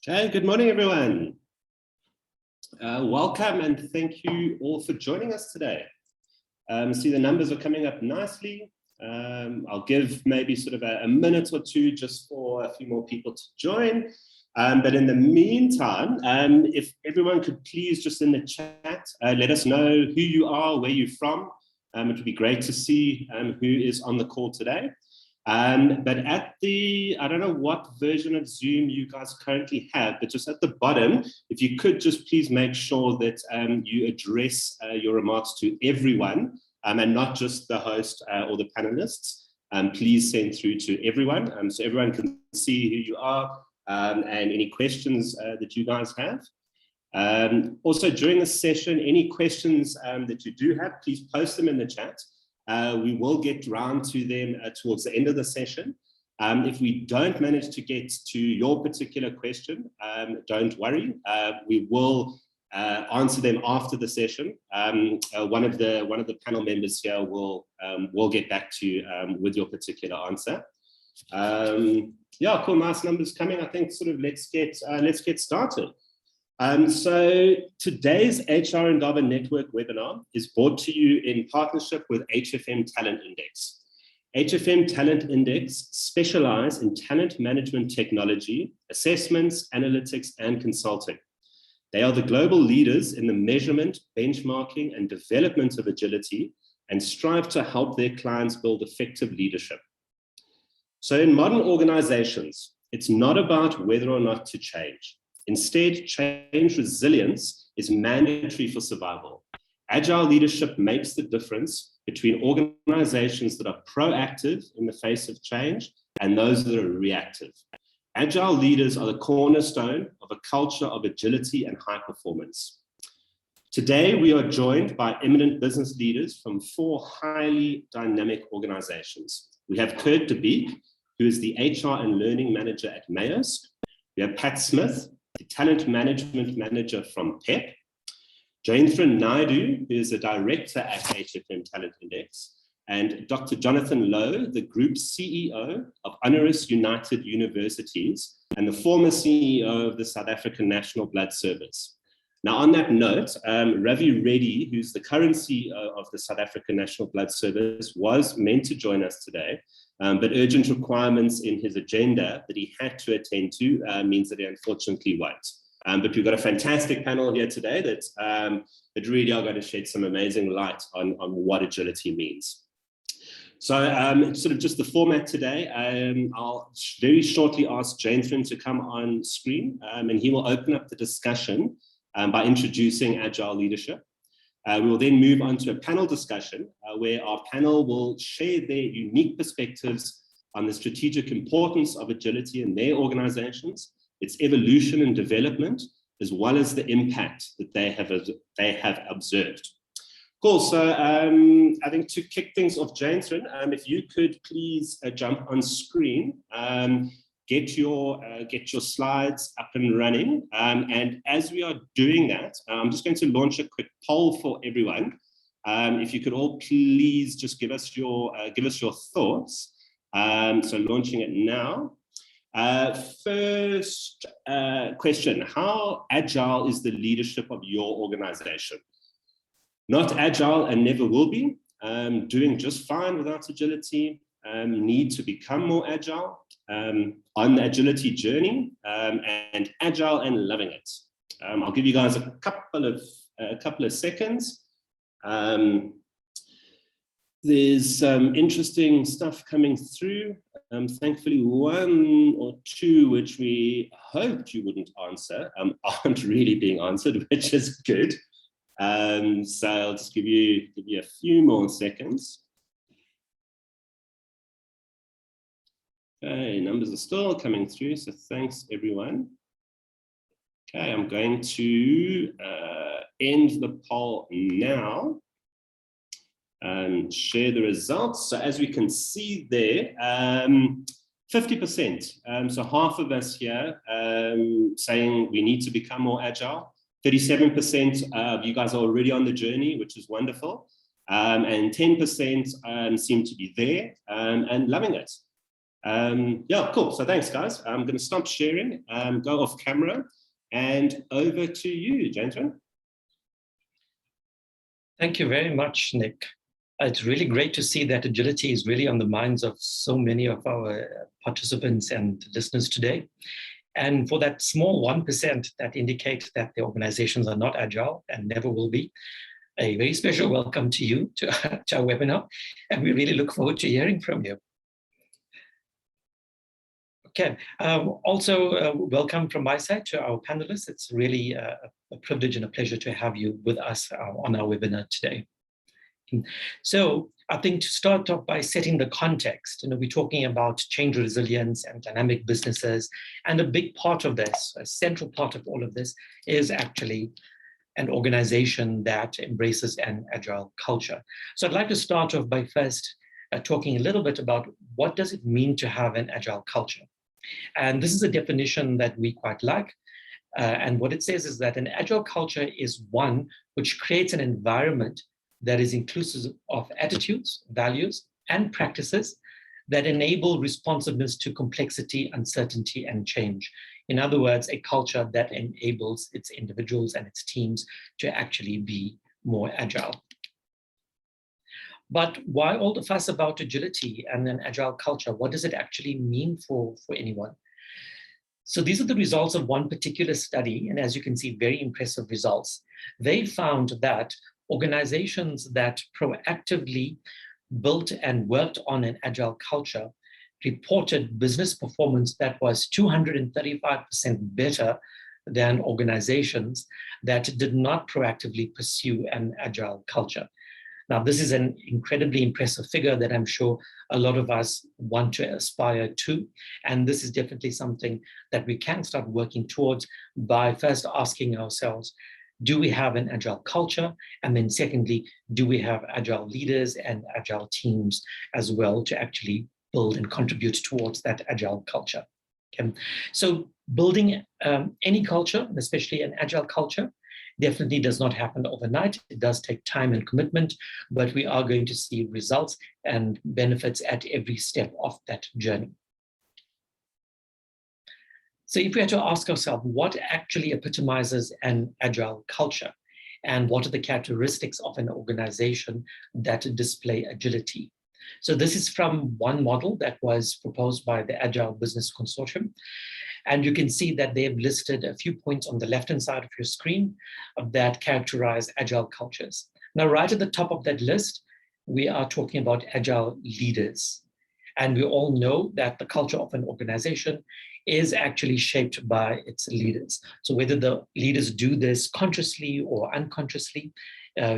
Okay, good morning, everyone. Welcome and thank you all for joining us today. See, the numbers are coming up nicely. I'll give maybe sort of a minute or two just for a few more people to join. But in the meantime, if everyone could please just in the chat, let us know who you are, where you're from. It would be great to see who is on the call today. But at the, I don't know what version of Zoom you guys currently have, but just at the bottom, if you could just please make sure that you address your remarks to everyone and not just the host or the panelists. Please send through to everyone so everyone can see who you are and any questions that you guys have. Also during the session, any questions that you do have, please post them in the chat. We will get round to them towards the end of the session. If we don't manage to get to your particular question, don't worry. We will answer them after the session. One of the panel members here will get back to you with your particular answer. Yeah, cool, nice numbers coming. I think sort of let's get started. So today's HR Indaba Network webinar is brought to you in partnership with HFMtalentindex. HFMtalentindex specialize in talent management technology, assessments, analytics, and consulting. They are the global leaders in the measurement, benchmarking, and development of agility and strive to help their clients build effective leadership. So in modern organizations, it's not about whether or not to change. Instead, change resilience is mandatory for survival. Agile leadership makes the difference between organizations that are proactive in the face of change and those that are reactive. Agile leaders are the cornerstone of a culture of agility and high performance. Today, we are joined by eminent business leaders from 4 highly dynamic organizations. We have Kurt De Bique, who is the HR and Learning Manager at Maersk. We have Pat Smith, the Talent Management Manager from PEP. Jaintheran, who is a Director at HFMtalentindex. And Dr Jonathan Louw, the Group CEO of Horris United Universities and the former CEO of the South African National Blood Service. Now, on that note, Ravi Reddy, who's the current CEO of the South African National Blood Service, was meant to join us today, but urgent requirements in his agenda that he had to attend to means that he unfortunately won't. But we've got a fantastic panel here today that really are going to shed some amazing light on what agility means. So sort of just the format today, I'll very shortly ask Jaintheran to come on screen and he will open up the discussion by introducing Agile leadership. We will then move on to a panel discussion where our panel will share their unique perspectives on the strategic importance of agility in their organizations, its evolution and development, as well as the impact that they have observed. Cool, so I think to kick things off, Jaintheran, if you could please jump on screen, get your slides up and running. And as we are doing that, I'm just going to launch a quick poll for everyone. If you could all please just give us your thoughts. So launching it now. First question, how agile is the leadership of your organization? Not agile and never will be, doing just fine without agility, need to become more agile, on the agility journey, and agile and loving it. I'll give you guys a couple of seconds. There's some interesting stuff coming through. Thankfully, 1 or 2, which we hoped you wouldn't answer, aren't really being answered, which is good. So I'll just give you a few more seconds. Okay, numbers are still coming through, so thanks everyone. Okay, I'm going to end the poll now and share the results. So as we can see there, 50%, so half of us here saying we need to become more agile. 37% of you guys are already on the journey, which is wonderful. And 10% seem to be there and loving it. Yeah, cool. So thanks, guys. I'm going to stop sharing, go off camera, and over to you, Jaintheran. Thank you very much, Nick. It's really great to see that agility is really on the minds of so many of our participants and listeners today. And for that small 1% that indicate that the organizations are not agile and never will be, a very special welcome to you to our webinar. And we really look forward to hearing from you. Okay, also welcome from my side to our panelists. It's really a privilege and a pleasure to have you with us on our webinar today. So I think to start off by setting the context, we're talking about change resilience and dynamic businesses, and a big part of this, a central part of all of this, is actually an organization that embraces an agile culture. So I'd like to start off by first talking a little bit about what does it mean to have an agile culture. And this is a definition that we quite like. And what it says is that an agile culture is one which creates an environment that is inclusive of attitudes, values, and practices that enable responsiveness to complexity, uncertainty, and change. In other words, a culture that enables its individuals and its teams to actually be more agile. But why all the fuss about agility and an agile culture? What does it actually mean for anyone? So these are the results of one particular study, and as you can see, very impressive results. They found that organizations that proactively built and worked on an agile culture reported business performance that was 235% better than organizations that did not proactively pursue an agile culture. Now, this is an incredibly impressive figure that I'm sure a lot of us want to aspire to. And this is definitely something that we can start working towards by first asking ourselves, do we have an agile culture? And then secondly, do we have agile leaders and agile teams as well to actually build and contribute towards that agile culture? Okay. So building any culture, especially an agile culture, definitely does not happen overnight. It does take time and commitment, but we are going to see results and benefits at every step of that journey. So if we had to ask ourselves, what actually epitomizes an agile culture? And what are the characteristics of an organization that display agility? So this is from one model that was proposed by the Agile Business Consortium. And you can see that they've listed a few points on the left-hand side of your screen that characterize agile cultures. Now, right at the top of that list, we are talking about agile leaders. And we all know that the culture of an organization is actually shaped by its leaders. So whether the leaders do this consciously or unconsciously,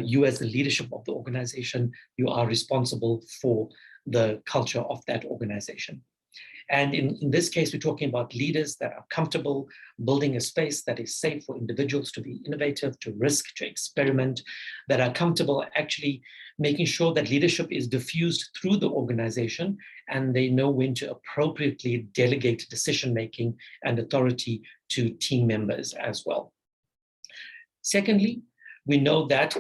you as the leadership of the organization, you are responsible for the culture of that organization. And in this case, we're talking about leaders that are comfortable building a space that is safe for individuals to be innovative, to risk, to experiment, that are comfortable actually making sure that leadership is diffused through the organization and they know when to appropriately delegate decision-making and authority to team members as well. Secondly, we know that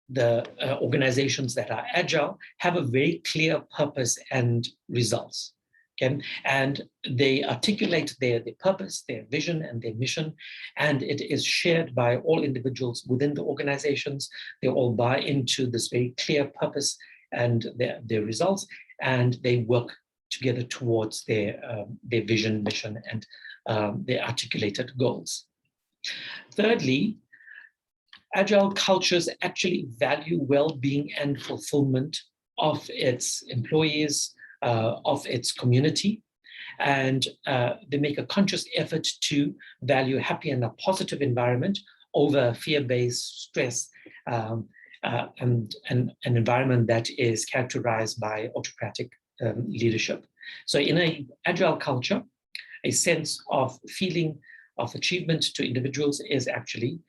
the organizations that are agile have a very clear purpose and results. Okay? And they articulate their purpose, their vision, and their mission, and it is shared by all individuals within the organizations. They all buy into this very clear purpose and their results, and they work together towards their vision, mission, and their articulated goals. Thirdly, agile cultures actually value well-being and fulfillment of its employees, of its community, and they make a conscious effort to value happy and a positive environment over fear-based stress and an environment that is characterized by autocratic leadership. So in an agile culture, a sense of feeling of achievement to individuals is actually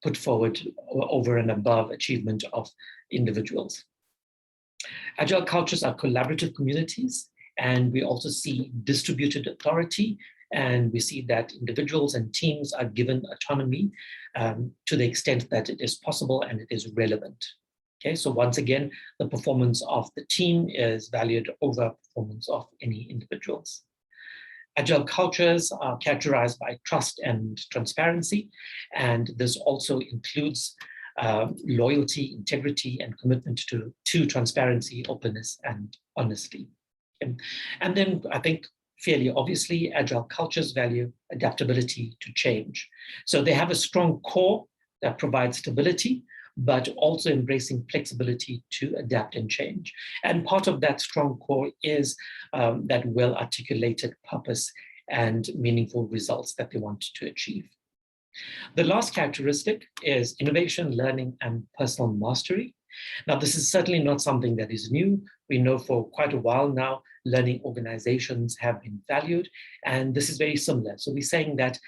put forward over and above achievement of individuals. Agile cultures are collaborative communities, and we also see distributed authority, and we see that individuals and teams are given autonomy to the extent that it is possible and it is relevant. Okay, so once again, the performance of the team is valued over performance of any individuals. Agile cultures are characterized by trust and transparency, and this also includes loyalty, integrity, and commitment to transparency, openness, and honesty. And then I think fairly obviously, Agile cultures value adaptability to change. So they have a strong core that provides stability, but also embracing flexibility to adapt and change. And part of that strong core is that well-articulated purpose and meaningful results that they want to achieve. The last characteristic is innovation, learning, and personal mastery. Now, this is certainly not something that is new. We know for quite a while now, learning organizations have been valued, and this is very similar. So we're saying that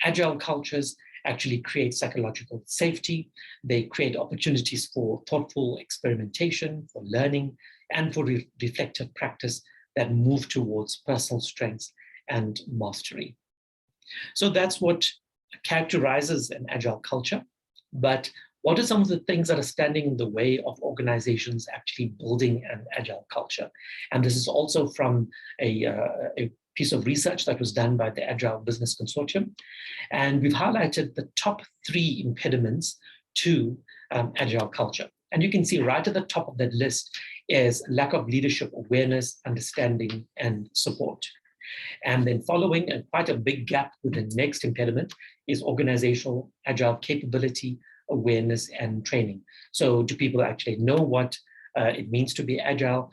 Agile cultures actually create psychological safety. They create opportunities for thoughtful experimentation, for learning, and for reflective practice that move towards personal strengths and mastery. So that's what characterizes an Agile culture. But what are some of the things that are standing in the way of organizations actually building an Agile culture? And this is also from a piece of research that was done by the Agile Business Consortium. And we've highlighted the top 3 impediments to Agile culture. And you can see right at the top of that list is lack of leadership awareness, understanding, and support. And then following, and quite a big gap with the next impediment, is organizational Agile capability, awareness, and training. So do people actually know what it means to be Agile?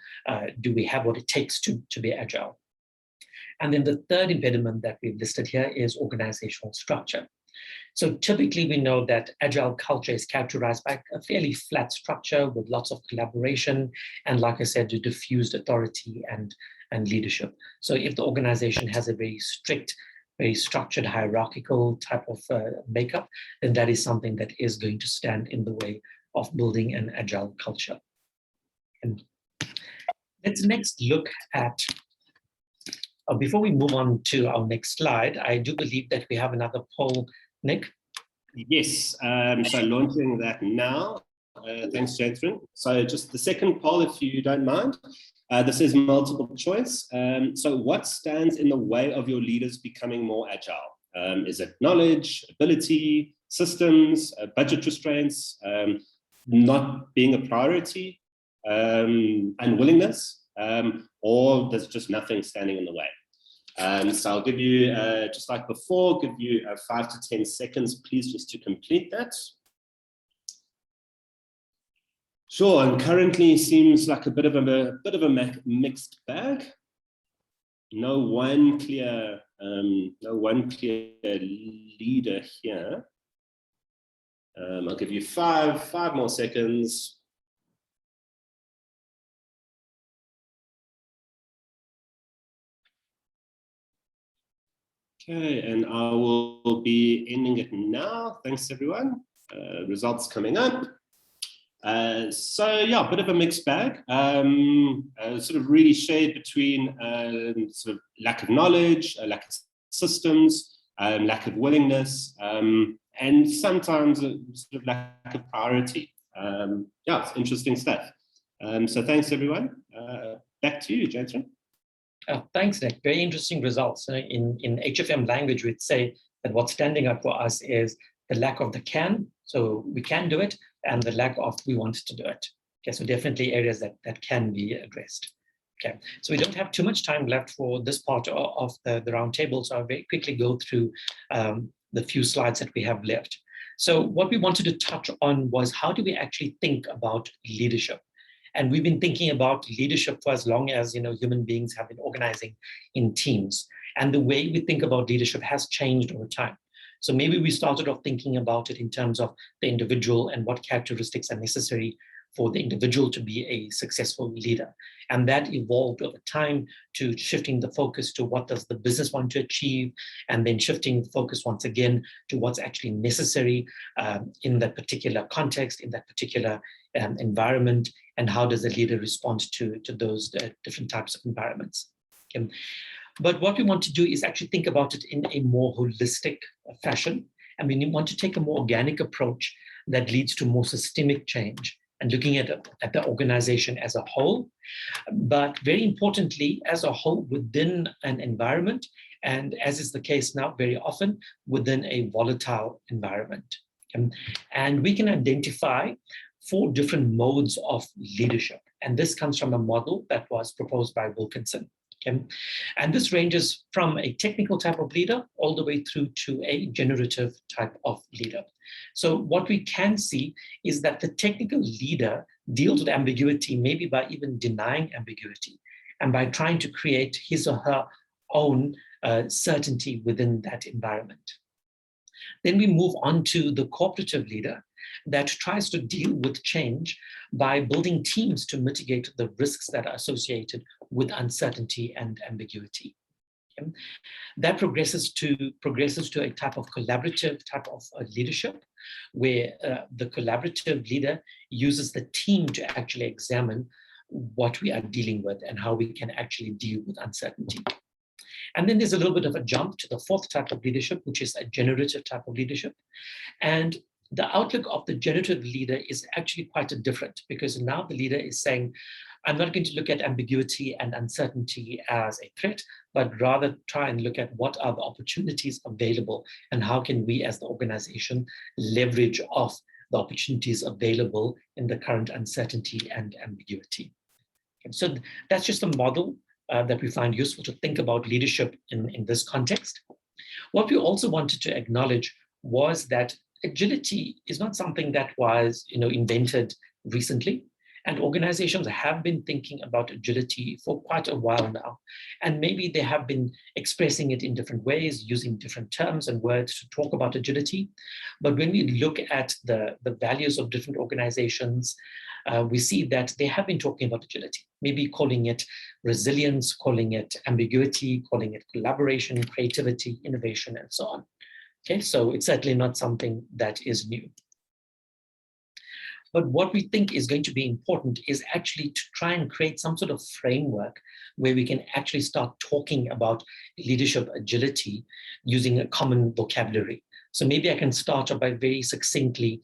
Do we have what it takes to be Agile? And then the third impediment that we've listed here is organizational structure. So typically we know that Agile culture is characterized by a fairly flat structure with lots of collaboration and, like I said, diffused authority and leadership. So if the organization has a very strict, very structured, hierarchical type of makeup, then that is something that is going to stand in the way of building an Agile culture. And let's next look at, before we move on to our next slide, I do believe that we have another poll, Nick. Yes, so launching that now. Thanks, Jaintheran. So just the second poll, if you don't mind. This is multiple choice. So what stands in the way of your leaders becoming more Agile? Is it knowledge, ability, systems, budget restraints, not being a priority, unwillingness, or there's just nothing standing in the way? So I'll give you, just like before, give you 5 to 10 seconds, please, just to complete that. Sure, and currently seems like a bit of a mixed bag. No one clear leader here. I'll give you five more seconds. Okay, and I will be ending it now. Thanks, everyone. Results coming up. So yeah, a bit of a mixed bag, sort of really shared between sort of lack of knowledge, lack of systems, lack of willingness, and sometimes a sort of lack of priority. Yeah, it's interesting stuff. So thanks, everyone. Back to you, Jaintheran. Thanks, Nick. Very interesting results. In HFM language, we'd say that what's standing out for us is the lack of the can, so we can do it, and the lack of we want to do it. Okay, so definitely areas that can be addressed. Okay, so we don't have too much time left for this part of the roundtable, so I'll very quickly go through the few slides that we have left. So what we wanted to touch on was how do we actually think about leadership? And we've been thinking about leadership for as long as human beings have been organizing in teams. And the way we think about leadership has changed over time. So maybe we started off thinking about it in terms of the individual and what characteristics are necessary for the individual to be a successful leader. And that evolved over time to shifting the focus to what does the business want to achieve, and then shifting the focus once again to what's actually necessary in that particular context, in that particular environment, and how does the leader respond to those different types of environments. Okay. But what we want to do is actually think about it in a more holistic fashion. And we want to take a more organic approach that leads to more systemic change and looking at the organization as a whole, but very importantly, as a whole within an environment, and as is the case now very often, within a volatile environment. And we can identify 4 different modes of leadership. And this comes from a model that was proposed by Wilkinson. And this ranges from a technical type of leader all the way through to a generative type of leader. So what we can see is that the technical leader deals with ambiguity, maybe by even denying ambiguity, and by trying to create his or her own certainty within that environment. Then we move on to the cooperative leader that tries to deal with change by building teams to mitigate the risks that are associated with uncertainty and ambiguity. Okay? That progresses to a type of collaborative type of leadership, where the collaborative leader uses the team to actually examine what we are dealing with and how we can actually deal with uncertainty. And then there's a little bit of a jump to the 4th type of leadership, which is a generative type of leadership. And the outlook of the generative leader is actually quite different, because now the leader is saying, I'm not going to look at ambiguity and uncertainty as a threat, but rather try and look at what are the opportunities available and how can we as the organization leverage off the opportunities available in the current uncertainty and ambiguity. Okay, so that's just a model that we find useful to think about leadership in this context. What we also wanted to acknowledge was that agility is not something that was invented recently, and organizations have been thinking about agility for quite a while now, and maybe they have been expressing it in different ways, using different terms and words to talk about agility. But when we look at the values of different organizations, we see that they have been talking about agility, maybe calling it resilience, calling it ambiguity, calling it collaboration, creativity, innovation, and so on. Okay, so it's certainly not something that is new. But what we think is going to be important is actually to try and create some sort of framework where we can actually start talking about leadership agility using a common vocabulary. So maybe I can start by very succinctly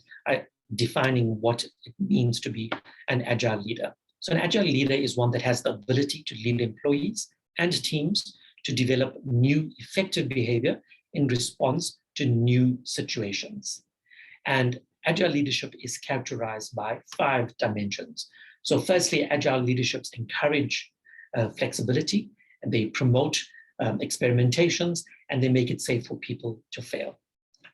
defining what it means to be an agile leader. So an agile leader is one that has the ability to lead employees and teams to develop new effective behavior in response to new situations. And agile leadership is characterized by 5 dimensions. So firstly, agile leaderships encourage flexibility, and they promote experimentations, and they make it safe for people to fail.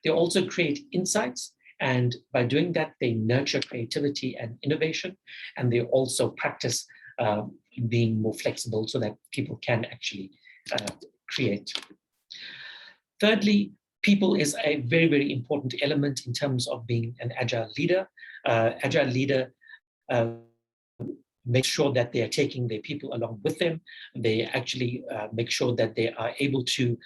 They also create insights, and by doing that, they nurture creativity and innovation, and they also practice being more flexible so that people can actually create. Thirdly, people is a very, very important element in terms of being an agile leader. Agile leader make sure that they are taking their people along with them. They actually make sure that they are able to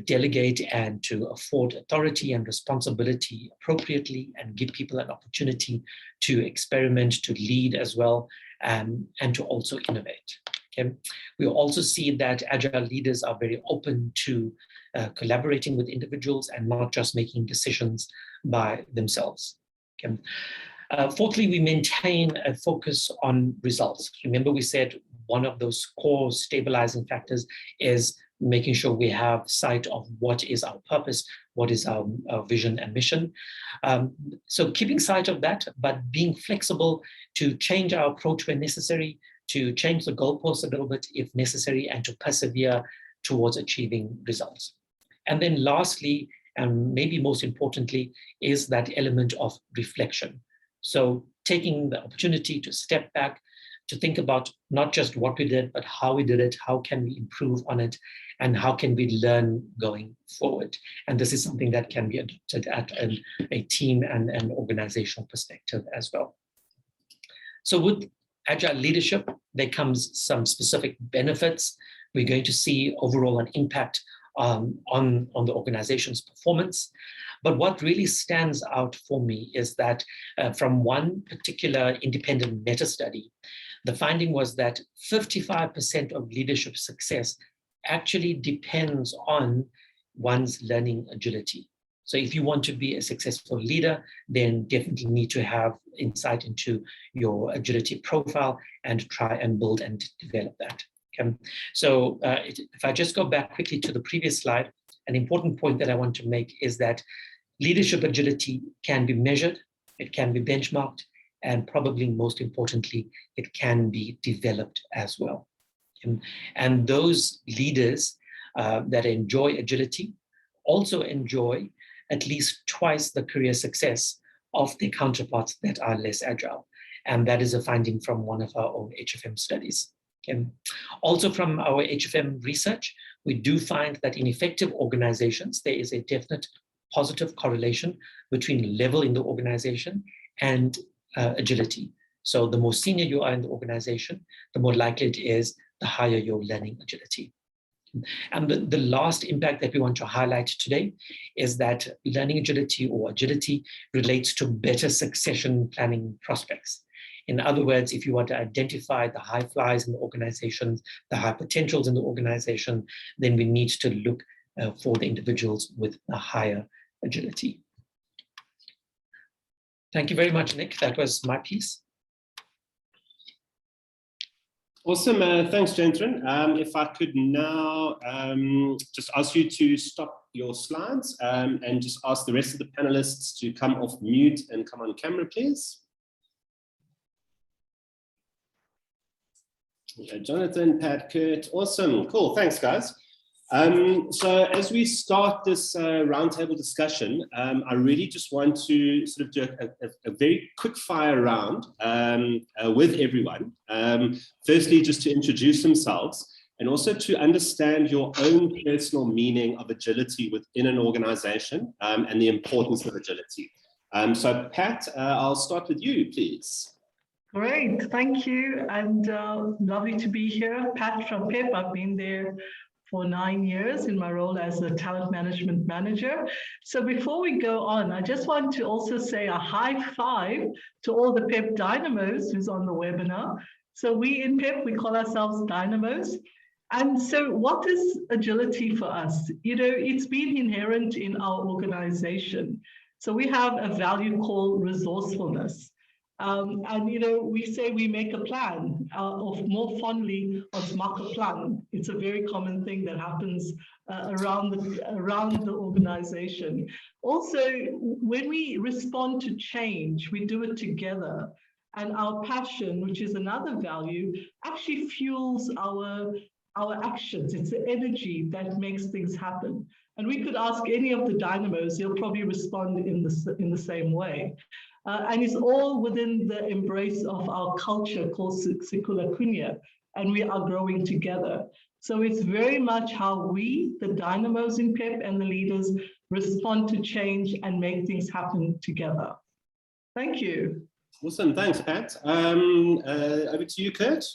delegate and to afford authority and responsibility appropriately, and give people an opportunity to experiment, to lead as well, and to also innovate. Okay. We also see that agile leaders are very open to collaborating with individuals and not just making decisions by themselves. Okay. Fourthly, we maintain a focus on results. Remember, we said one of those core stabilizing factors is making sure we have sight of what is our purpose, what is our vision and mission. So keeping sight of that, but being flexible to change our approach when necessary, to change the goalposts a little bit if necessary, and to persevere towards achieving results. And then lastly, and maybe most importantly, is that element of reflection. So taking the opportunity to step back, to think about not just what we did, but how we did it, how can we improve on it, and how can we learn going forward. And this is something that can be adopted at a team and an organizational perspective as well. So with agile leadership, there comes some specific benefits. We're going to see overall an impact on the organization's performance. But what really stands out for me is that from one particular independent meta-study, the finding was that 55% of leadership success actually depends on one's learning agility. So if you want to be a successful leader, then definitely need to have insight into your agility profile and try and build and develop that. Okay. So if I just go back quickly to the previous slide, an important point that I want to make is that leadership agility can be measured, it can be benchmarked, and probably most importantly, it can be developed as well. And those leaders that enjoy agility also enjoy at least twice the career success of their counterparts that are less agile. And that is a finding from one of our own HFM studies. Okay. Also from our HFM research, we do find that in effective organizations, there is a definite positive correlation between level in the organization and agility. So the more senior you are in the organization, the more likely it is the higher your learning agility. And the last impact that we want to highlight today is that learning agility or agility relates to better succession planning prospects. In other words, if you want to identify the high flyers in the organization, the high potentials in the organization, then we need to look for the individuals with a higher agility. Thank you very much, Nick. That was my piece. Awesome. Thanks, Jaintheran. If I could now just ask you to stop your slides and just ask the rest of the panelists to come off mute and come on camera, please. Jonathan, Pat, Kurt, awesome, cool, thanks guys. So as we start this roundtable discussion, I really just want to sort of do a very quick fire round with everyone. Firstly, just to introduce themselves and also to understand your own personal meaning of agility within an organization and the importance of agility. So Pat, I'll start with you, please. Great, thank you, and lovely to be here. Pat from PIP, I've been there for 9 years in my role as a talent management manager. So before we go on, I just want to also say a high five to all the PIP dynamos who's on the webinar. So we in PIP, we call ourselves dynamos. And so what is agility for us? You know, it's been inherent in our organization. So we have a value called resourcefulness. And, you know, we say we make a plan, of more fondly, ons maak 'n plan. It's a very common thing that happens around the organization. Also, when we respond to change, we do it together. And our passion, which is another value, actually fuels our actions. It's the energy that makes things happen. And we could ask any of the dynamos, they'll probably respond in the same way. And it's all within the embrace of our culture called Sikula Kunya, and we are growing together. So it's very much how we, the dynamos in PEP and the leaders, respond to change and make things happen together. Thank you. Awesome, thanks, Pat. Over to you, Kurt.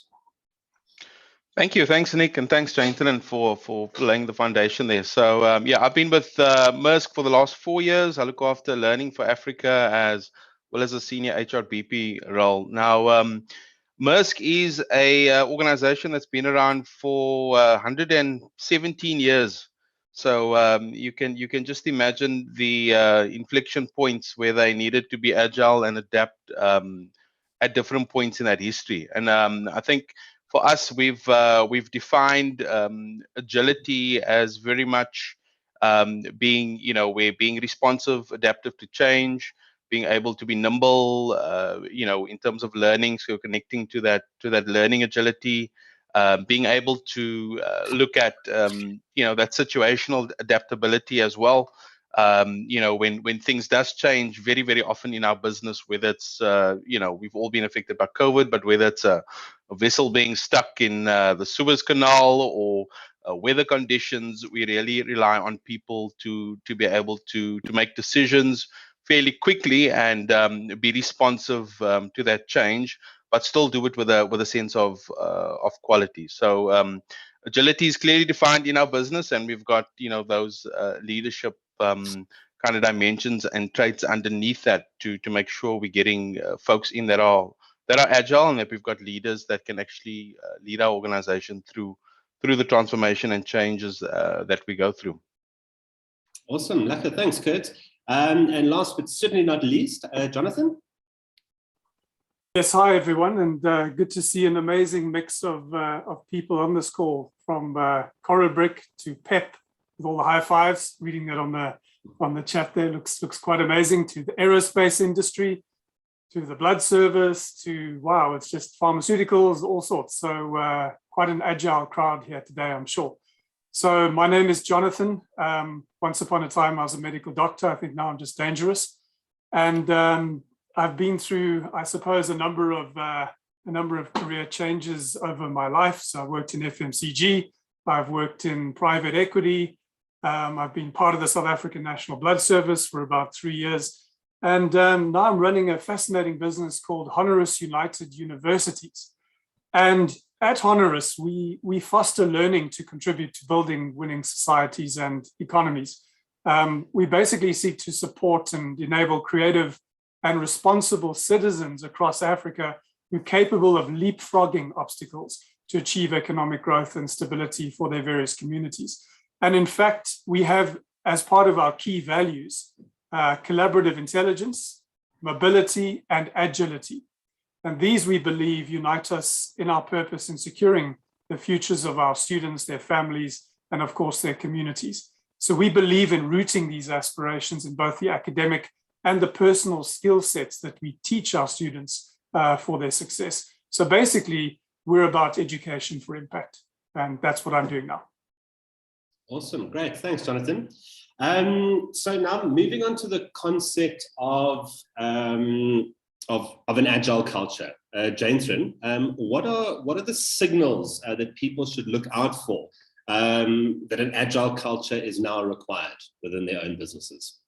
Thank you. Thanks, Nick, and thanks, Jaintheran, for laying the foundation there. So, yeah, I've been with Maersk for the last 4 years. I look after learning for Africa as well as a senior HRBP role. Now, Maersk is a organization that's been around for 117 years. So you can just imagine the inflection points where they needed to be agile and adapt at different points in that history. And I think for us, we've defined agility as very much being, you know, we're being responsive, adaptive to change, being able to be nimble, you know, in terms of learning, so connecting to that learning agility, being able to look at, you know, that situational adaptability as well. You know, when things does change very, very often in our business, whether it's, you know, we've all been affected by COVID, but whether it's a vessel being stuck in the Suez Canal or weather conditions, we really rely on people to be able to make decisions fairly quickly and be responsive to that change, but still do it with a sense of quality. So agility is clearly defined in our business, and we've got, you know, those leadership kind of dimensions and traits underneath that to make sure we're getting folks in that are agile, and that we've got leaders that can actually lead our organization through the transformation and changes that we go through. Awesome, lekker, thanks, Kurt. And last but certainly not least, Jonathan. Yes, hi everyone, and good to see an amazing mix of people on this call, from Coral Brick to Pep with all the high fives. Reading that on the chat there looks quite amazing. To the aerospace industry, to the blood service, to wow, it's just pharmaceuticals, all sorts. So quite an agile crowd here today, I'm sure. So my name is Jonathan. Once upon a time, I was a medical doctor. I think now I'm just dangerous, and I've been through, I suppose, a number of career changes over my life. So I worked in FMCG, I've worked in private equity, I've been part of the South African National Blood Service for about 3 years, and now I'm running a fascinating business called Horris United Universities. And at Horris, we foster learning to contribute to building winning societies and economies. We basically seek to support and enable creative and responsible citizens across Africa who are capable of leapfrogging obstacles to achieve economic growth and stability for their various communities. And in fact, we have, as part of our key values, collaborative intelligence, mobility, and agility. And these, we believe, unite us in our purpose in securing the futures of our students, their families, and of course, their communities. So we believe in rooting these aspirations in both the academic and the personal skill sets that we teach our students for their success. So basically, we're about education for impact, and that's what I'm doing now. Awesome, great, thanks, Jonathan. So now moving on to the concept of an agile culture. Jaintheran, what are the signals that people should look out for that an agile culture is now required within their own businesses?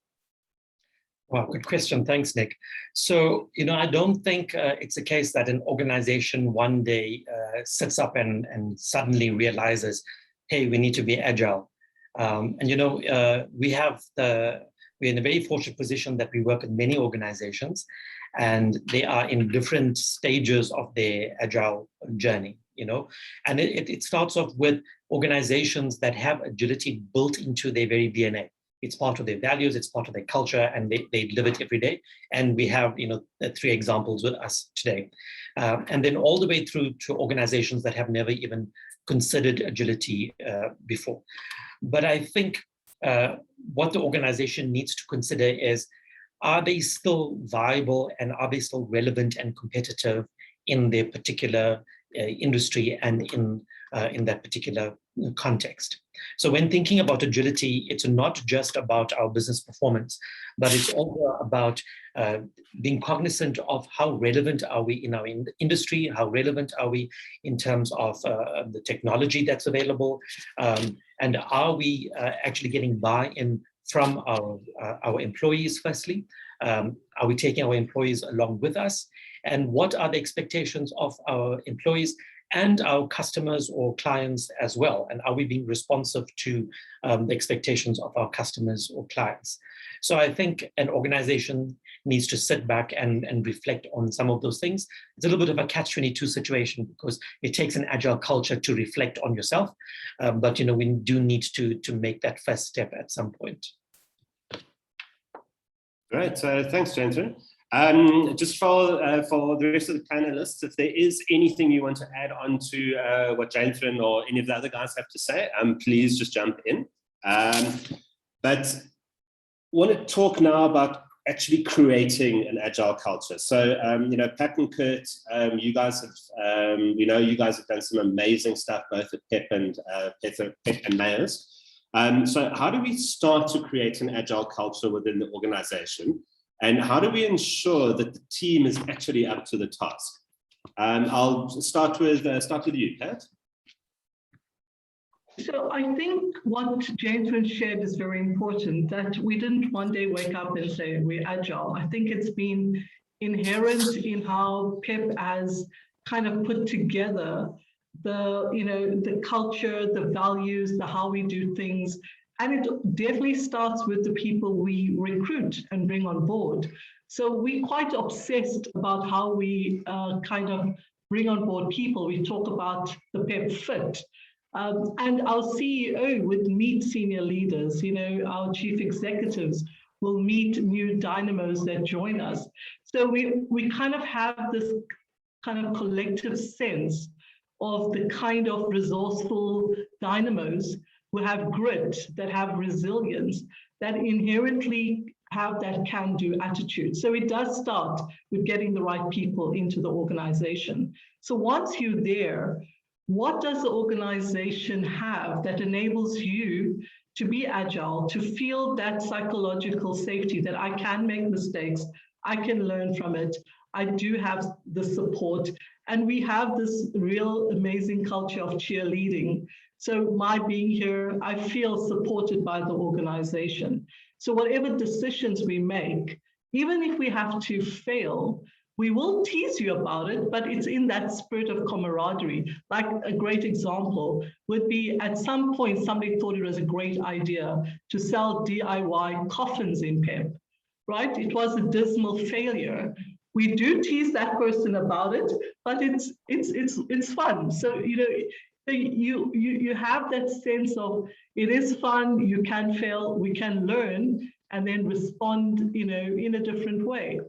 Wow, good question. Thanks, Nick. So, I don't think it's a case that an organization one day sits up and suddenly realizes, hey, we need to be agile. We're in a very fortunate position that we work with many organizations, and they are in different stages of their agile journey, and it starts off with organizations that have agility built into their very DNA. It's part of their values, it's part of their culture, and they live it every day. And we have, 3 examples with us today. And then all the way through to organizations that have never even considered agility before. But I think what the organization needs to consider is, are they still viable and are they still relevant and competitive in their particular industry and in that particular context? So when thinking about agility, it's not just about our business performance, but it's also about being cognizant of how relevant are we in our industry, how relevant are we in terms of the technology that's available, and are we actually getting buy-in from our employees, firstly? Are we taking our employees along with us? And what are the expectations of our employees and our customers or clients as well? And are we being responsive to the expectations of our customers or clients? So I think an organization needs to sit back and reflect on some of those things. It's a little bit of a catch-22 situation because it takes an agile culture to reflect on yourself. But we do need to make that first step at some point. Great, thanks, Jaintheran. Just for the rest of the panelists, if there is anything you want to add on to what Jaintheran or any of the other guys have to say, please just jump in. But I want to talk now about actually creating an agile culture. So, Pat and Kurt, you guys have, you guys have done some amazing stuff, both at Pep and Maersk. So how do we start to create an agile culture within the organization? And how do we ensure that the team is actually up to the task? I'll start with you, Pat. So I think what Jaintheran shared is very important, that we didn't one day wake up and say we're agile. I think it's been inherent in how Pep has kind of put together the culture, the values, the how we do things. And it definitely starts with the people we recruit and bring on board. So we're quite obsessed about how we kind of bring on board people. We talk about the Pep fit. And our CEO would meet senior leaders, our chief executives will meet new dynamos that join us. So we kind of have this kind of collective sense of the kind of resourceful dynamos who have grit, that have resilience, that inherently have that can-do attitude. So it does start with getting the right people into the organization. So once you're there, what does the organization have that enables you to be agile, to feel that psychological safety that I can make mistakes, I can learn from it, I do have the support, and we have this real amazing culture of cheerleading. So my being here, I feel supported by the organization. So whatever decisions we make, even if we have to fail, we will tease you about it, but it's in that spirit of camaraderie. Like a great example would be at some point, somebody thought it was a great idea to sell DIY coffins in PEP, right? It was a dismal failure. We do tease that person about it, but it's fun. So, you have that sense of it is fun, you can fail, we can learn, and then respond, in a different way.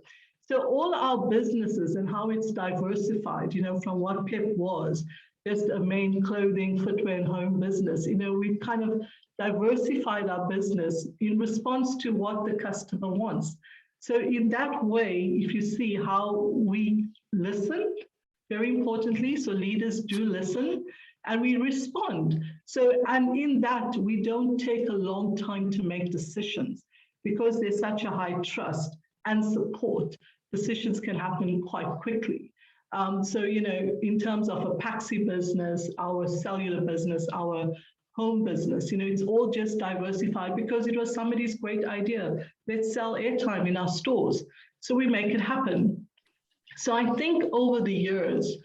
So all our businesses and how it's diversified, from what PEP was, just a main clothing, footwear, and home business, we've kind of diversified our business in response to what the customer wants. So in that way, if you see how we listen, very importantly, so leaders do listen, and we respond. So, and in that, we don't take a long time to make decisions because there's such a high trust and support. Decisions can happen quite quickly. So, in terms of a taxi business, our cellular business, our home business, it's all just diversified because it was somebody's great idea. Let's sell airtime in our stores. So we make it happen. So I think over the years,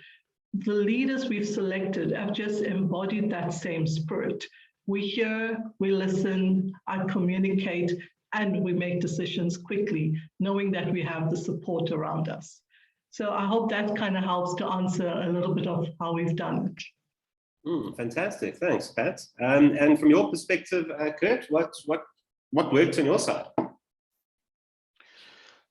the leaders we've selected have just embodied that same spirit. We hear, we listen, I communicate, and we make decisions quickly, knowing that we have the support around us. So I hope that kind of helps to answer a little bit of how we've done it. Fantastic, thanks, Pat. And from your perspective, Kurt, what worked on your side?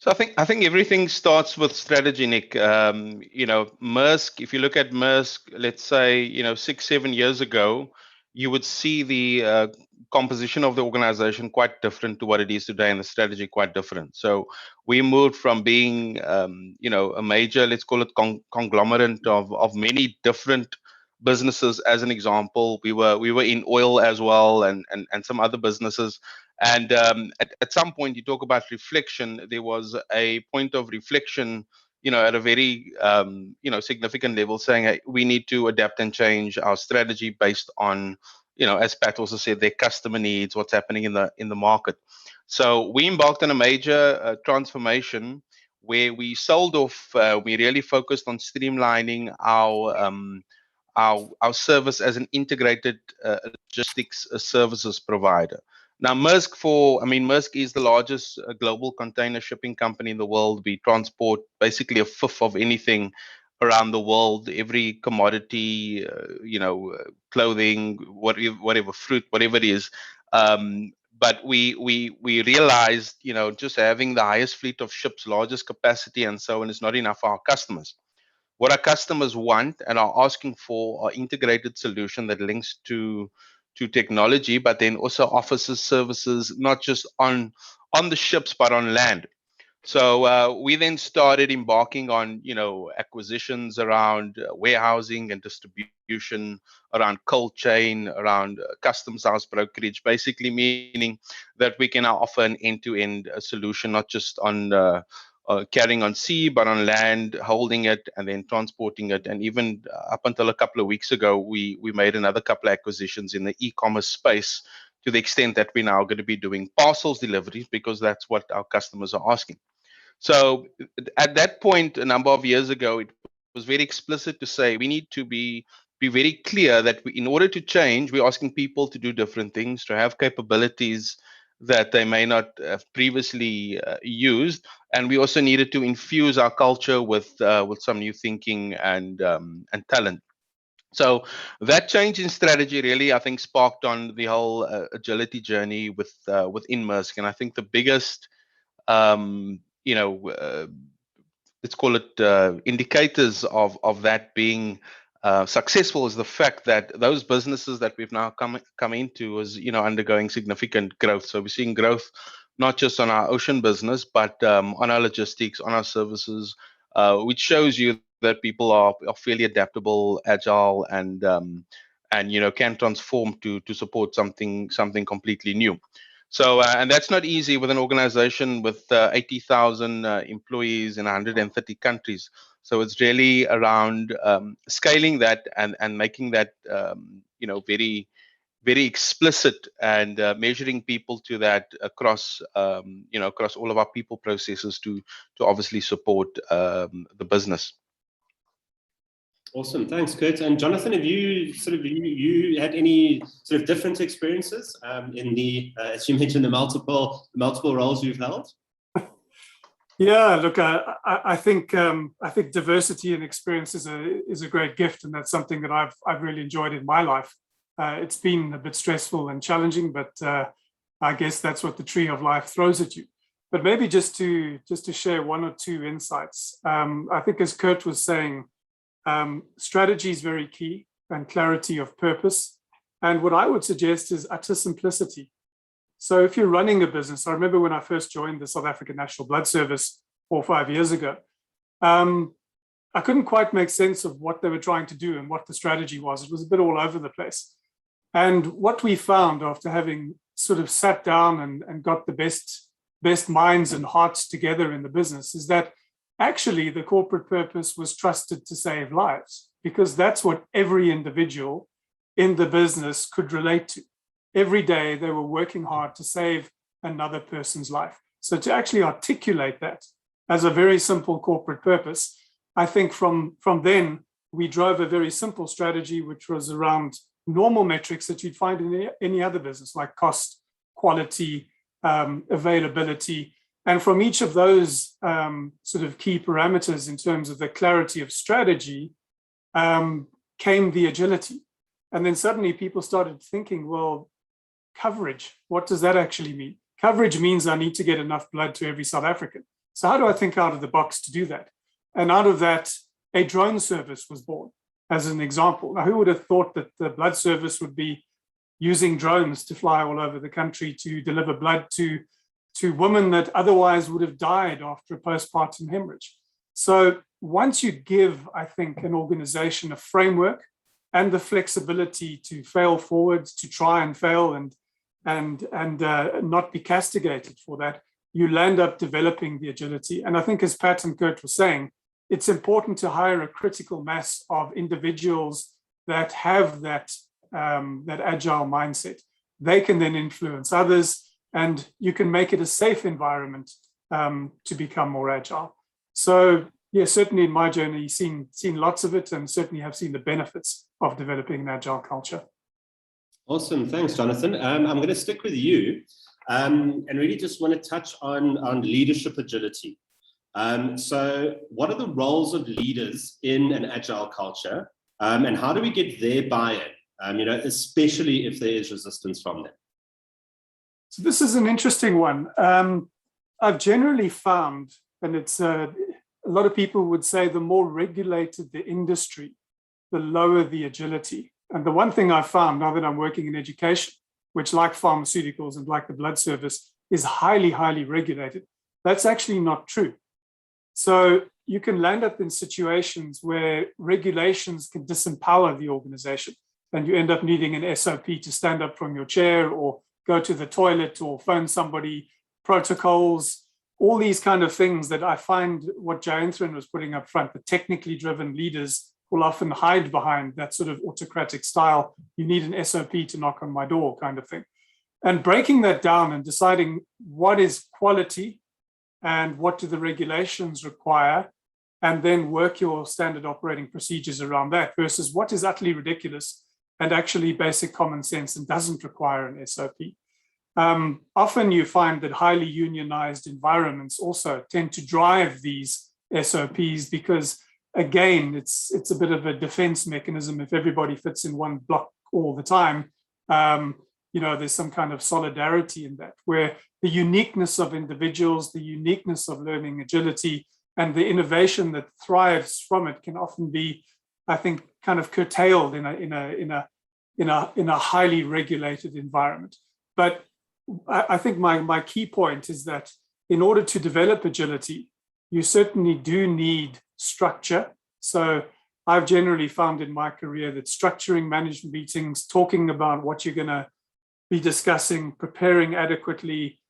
So I think everything starts with strategy, Nick. Maersk, if you look at Maersk, let's say 6-7 years ago, you would see the composition of the organization quite different to what it is today, and the strategy quite different. So we moved from being a major, let's call it conglomerate of many different businesses. As an example, we were in oil as well, and some other businesses. And at some point, you talk about reflection. There was a point of reflection, at a very significant level, saying, hey, we need to adapt and change our strategy based on, as Pat also said, their customer needs, what's happening in the market. So we embarked on a major transformation where we sold off. We really focused on streamlining our service as an integrated logistics services provider. Now, Maersk is the largest global container shipping company in the world. We transport basically a fifth of anything around the world, every commodity, clothing, whatever, fruit, whatever it is. But we realized, just having the highest fleet of ships, largest capacity, and so on is not enough for our customers. What our customers want and are asking for are integrated solution that links to technology, but then also offers services not just on the ships but on land. So we then started embarking on acquisitions around warehousing and distribution, around cold chain, around customs house brokerage, basically meaning that we can now offer an end-to-end solution, not just on carrying on sea, but on land, holding it and then transporting it. And even up until a couple of weeks ago, we made another couple of acquisitions in the e-commerce space, to the extent that we're now going to be doing parcels deliveries, because that's what our customers are asking. So at that point, a number of years ago, it was very explicit to say we need to be very clear that in order to change, we're asking people to do different things, to have capabilities that they may not have previously used, and we also needed to infuse our culture with some new thinking and talent. So that change in strategy really, I think, sparked on the whole agility journey within Maersk. And I think the biggest, let's call it indicators of that being successful is the fact that those businesses that we've now come into is undergoing significant growth. So we're seeing growth not just on our ocean business, but on our logistics, on our services, which shows you that people are fairly adaptable, agile, and can transform to support something completely new. So, and that's not easy with an organization with 80,000 employees in 130 countries. So it's really around scaling that and making that, very, very explicit and measuring people to that across, across all of our people processes to obviously support the business. Awesome, thanks, Kurt. And Jonathan, have you you had any sort of different experiences in the, as you mentioned, the multiple roles you've held? Yeah, look, I think diversity and experience is a great gift, and that's something that I've really enjoyed in my life. It's been a bit stressful and challenging, but I guess that's what the tree of life throws at you. But maybe just to share one or two insights. I think, as Kurt was saying, strategy is very key, and clarity of purpose. And what I would suggest is utter simplicity. So if you're running a business, I remember when I first joined the South African National Blood Service 4 or 5 years ago, I couldn't quite make sense of what they were trying to do and what the strategy was. It was a bit all over the place. And what we found after having sort of sat down and got the best minds and hearts together in the business is that actually the corporate purpose was trusted to save lives, because that's what every individual in the business could relate to. Every day they were working hard to save another person's life. So to actually articulate that as a very simple corporate purpose, I think from then we drove a very simple strategy, which was around normal metrics that you'd find in any other business, like cost, quality, availability. And from each of those sort of key parameters in terms of the clarity of strategy came the agility. And then suddenly people started thinking, well, coverage, what does that actually mean? Coverage means I need to get enough blood to every South African. So how do I think out of the box to do that? And out of that, a drone service was born as an example. Now, who would have thought that the blood service would be using drones to fly all over the country to deliver blood to women that otherwise would have died after a postpartum hemorrhage? So once you give, I think, an organization a framework and the flexibility to fail forward, to try and fail and not be castigated for that, you land up developing the agility. And I think, as Pat and Kurt were saying, it's important to hire a critical mass of individuals that have that agile mindset. They can then influence others, and you can make it a safe environment to become more agile. So yeah, certainly in my journey, seen lots of it, and certainly have seen the benefits of developing an agile culture. Awesome, thanks, Jonathan. I'm going to stick with you and really just want to touch on leadership agility. So what are the roles of leaders in an agile culture, and how do we get their buy-in, especially if there is resistance from them? So this is an interesting one. I've generally found, and it's a lot of people would say, the more regulated the industry, the lower the agility. And the one thing I've found now that I'm working in education, which, like pharmaceuticals and like the blood service, is highly, highly regulated, that's actually not true. So you can land up in situations where regulations can disempower the organization, and you end up needing an SOP to stand up from your chair or go to the toilet or phone somebody, protocols, all these kind of things that I find what Jaintheran was putting up front, the technically driven leaders will often hide behind that sort of autocratic style. You need an SOP to knock on my door kind of thing. And breaking that down and deciding what is quality and what do the regulations require, and then work your standard operating procedures around that versus what is utterly ridiculous and actually basic common sense and doesn't require an SOP. Often you find that highly unionized environments also tend to drive these SOPs because again, it's a bit of a defense mechanism. If everybody fits in one block all the time, there's some kind of solidarity in that, where the uniqueness of individuals, the uniqueness of learning agility, and the innovation that thrives from it can often be, I think, kind of curtailed in a highly regulated environment. But I think my key point is that in order to develop agility, you certainly do need structure. So I've generally found in my career that structuring management meetings, talking about what you're going to be discussing, preparing adequately,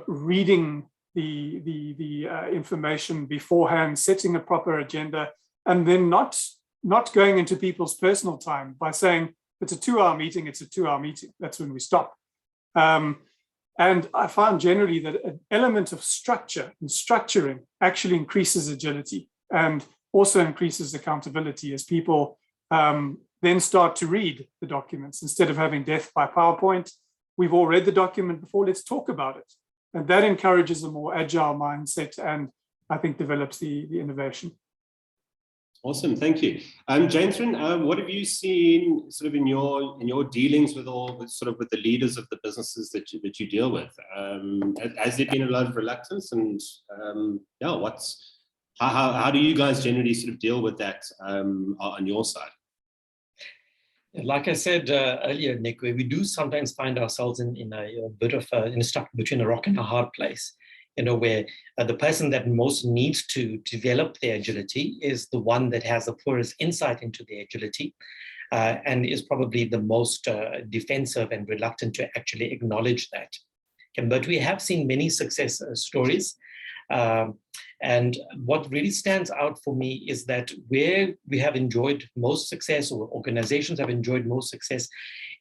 reading the information beforehand, setting a proper agenda, and then not going into people's personal time by saying, it's a 2-hour meeting, it's a 2-hour meeting. That's when we stop. And I found generally that an element of structure and structuring actually increases agility and also increases accountability as people then start to read the documents instead of having death by PowerPoint. We've all read the document before, let's talk about it. And that encourages a more agile mindset and I think develops the innovation. Awesome, thank you. Jaintheran, what have you seen sort of in your dealings with with the leaders of the businesses that you deal with? Has there been a lot of reluctance, and how do you guys generally sort of deal with that on your side? Like I said earlier, Nick, where we do sometimes find ourselves in a bit of stuck between a rock and a hard place. Where the person that most needs to develop their agility is the one that has the poorest insight into their agility and is probably the most defensive and reluctant to actually acknowledge that. But we have seen many success stories. And what really stands out for me is that where we have enjoyed most success, or organizations have enjoyed most success,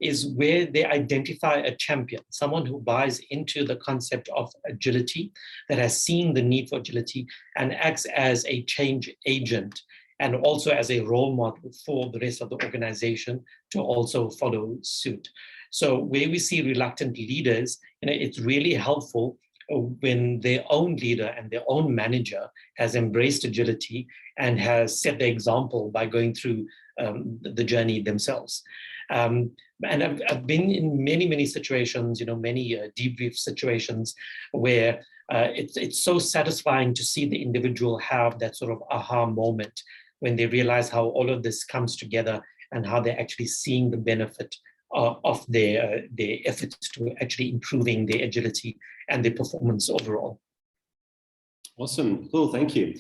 is where they identify a champion, someone who buys into the concept of agility, that has seen the need for agility and acts as a change agent and also as a role model for the rest of the organization to also follow suit. So where we see reluctant leaders, it's really helpful when their own leader and their own manager has embraced agility and has set the example by going through the journey themselves. And I've been in many situations, many debrief situations where it's so satisfying to see the individual have that sort of aha moment when they realize how all of this comes together and how they're actually seeing the benefit of their efforts to actually improving their agility and their performance overall. Awesome, cool, thank you.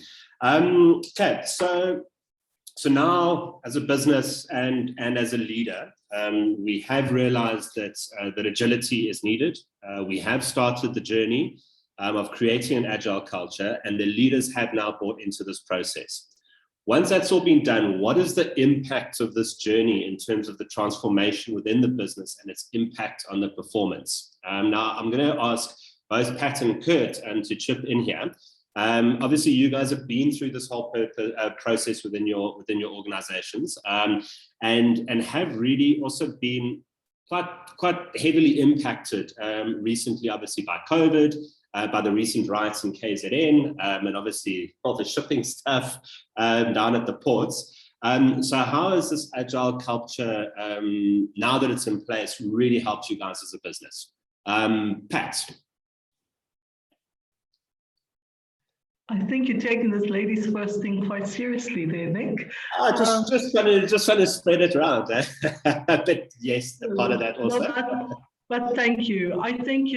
Okay, so now as a business and as a leader, we have realized that agility is needed. We have started the journey of creating an agile culture, and the leaders have now bought into this process. Once that's all been done, what is the impact of this journey in terms of the transformation within the business and its impact on the performance? Now, I'm going to ask both Pat and Kurt to chip in here. Obviously, you guys have been through this whole process within your organizations, and have really also been quite heavily impacted recently, obviously by COVID, by the recent riots in KZN, and obviously all the shipping stuff down at the ports. So how has this agile culture, now that it's in place, really helped you guys as a business? Pat. I think you're taking this ladies first thing quite seriously there, Nick. Just trying to spread it around. But yes, part of that also. No, but thank you. I think,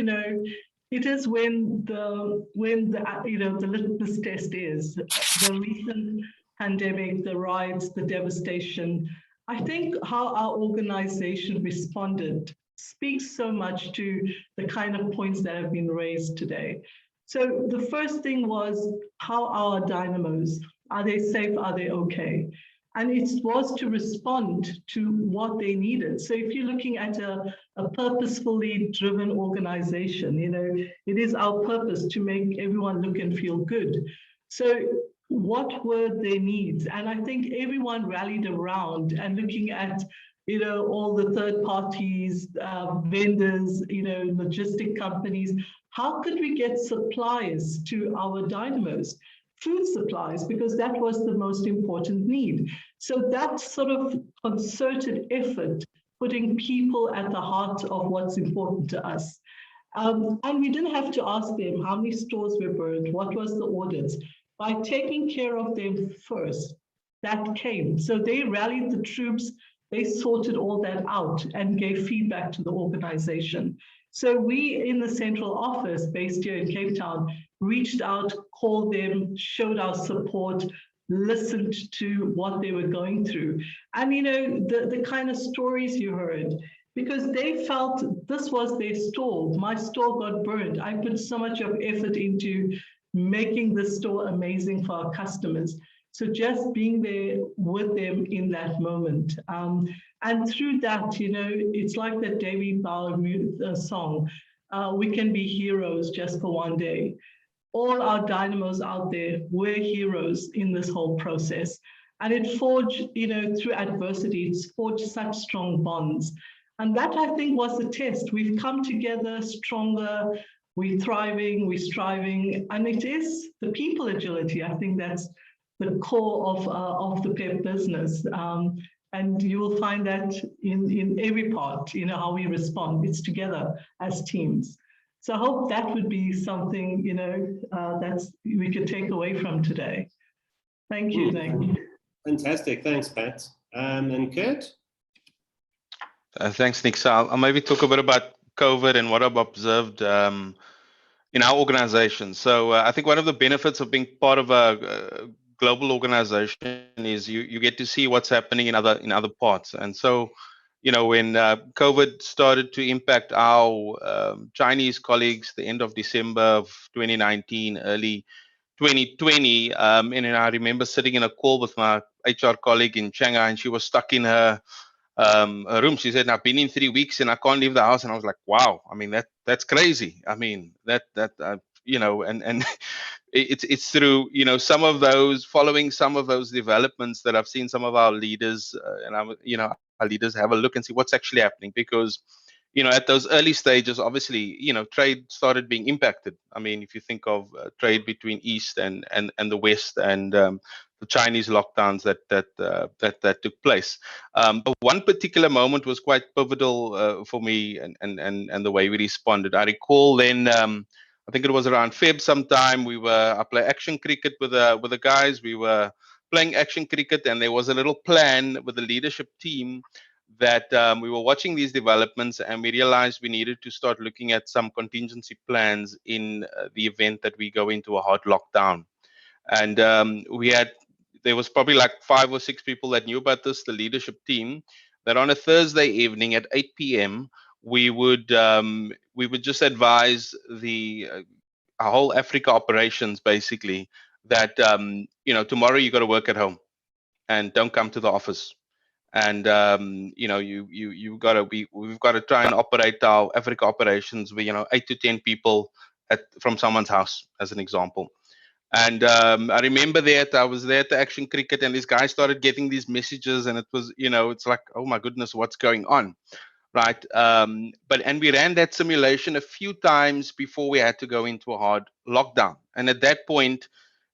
it is when the litmus test is the recent pandemic, the riots, the devastation. I think how our organization responded speaks so much to the kind of points that have been raised today. So the first thing was, how are our dynamos? Are they safe? Are they okay? And it was to respond to what they needed. So if you're looking at a purposefully driven organization, it is our purpose to make everyone look and feel good. So what were their needs? And I think everyone rallied around and looking at all the third parties, vendors, logistic companies. How could we get supplies to our dynamos? food supplies, because that was the most important need. So that sort of concerted effort, putting people at the heart of what's important to us. And we didn't have to ask them how many stores were burned, what was the orders. By taking care of them first, that came. So they rallied the troops, they sorted all that out and gave feedback to the organization. So we in the central office based here in Cape Town reached out, called them, showed our support, listened to what they were going through. And you know, the kind of stories you heard, because they felt this was their store. My store got burned. I put so much of effort into making the store amazing for our customers. So just being there with them in that moment. And through that, you know, it's like that David Bowie song, we can be heroes just for one day. All our dynamos out there were heroes in this whole process. And it forged, you know, through adversity, it's forged such strong bonds. And that, I think, was the test. We've come together stronger, we're thriving, we're striving, and it is the people agility. I think that's the core of the PEP business. And you will find that in every part, you know, how we respond. It's together as teams. So I hope that would be something, you know, that's we could take away from today. Thank you. Thank you. Fantastic. Thanks, Pat. And Kurt? Thanks, Nick. So I'll maybe talk a bit about COVID and what I've observed in our organization. So I think one of the benefits of being part of a global organization is you get to see what's happening in other parts. And so, you know, when COVID started to impact our Chinese colleagues, the end of December of 2019, early 2020, and I remember sitting in a call with my HR colleague in Shanghai, and she was stuck in her room. She said, "I've been in 3 weeks and I can't leave the house." And I was like, "Wow! I mean, that's crazy. I mean, you know, and it's through, you know, following some of those developments that I've seen some of our leaders our leaders have a look and see what's actually happening, because, you know, at those early stages, obviously, you know, trade started being impacted. I mean, if you think of trade between East and the West, and the Chinese lockdowns that took place. But one particular moment was quite pivotal for me, and the way we responded. I recall then, I think it was around Feb sometime, I play action cricket with the guys. We were playing action cricket, and there was a little plan with the leadership team that we were watching these developments, and we realized we needed to start looking at some contingency plans in the event that we go into a hard lockdown. And there was probably like 5 or 6 people that knew about this, the leadership team, that on a Thursday evening at 8 p.m. we would just advise our whole Africa operations basically that you know, tomorrow you got to work at home and don't come to the office. And you know, we've got to try and operate our Africa operations with, you know, 8 to 10 people from someone's house, as an example. And I remember that I was there at the action cricket, and this guy started getting these messages, and it was, you know, it's like, oh my goodness, what's going on, right? And we ran that simulation a few times before we had to go into a hard lockdown. And at that point,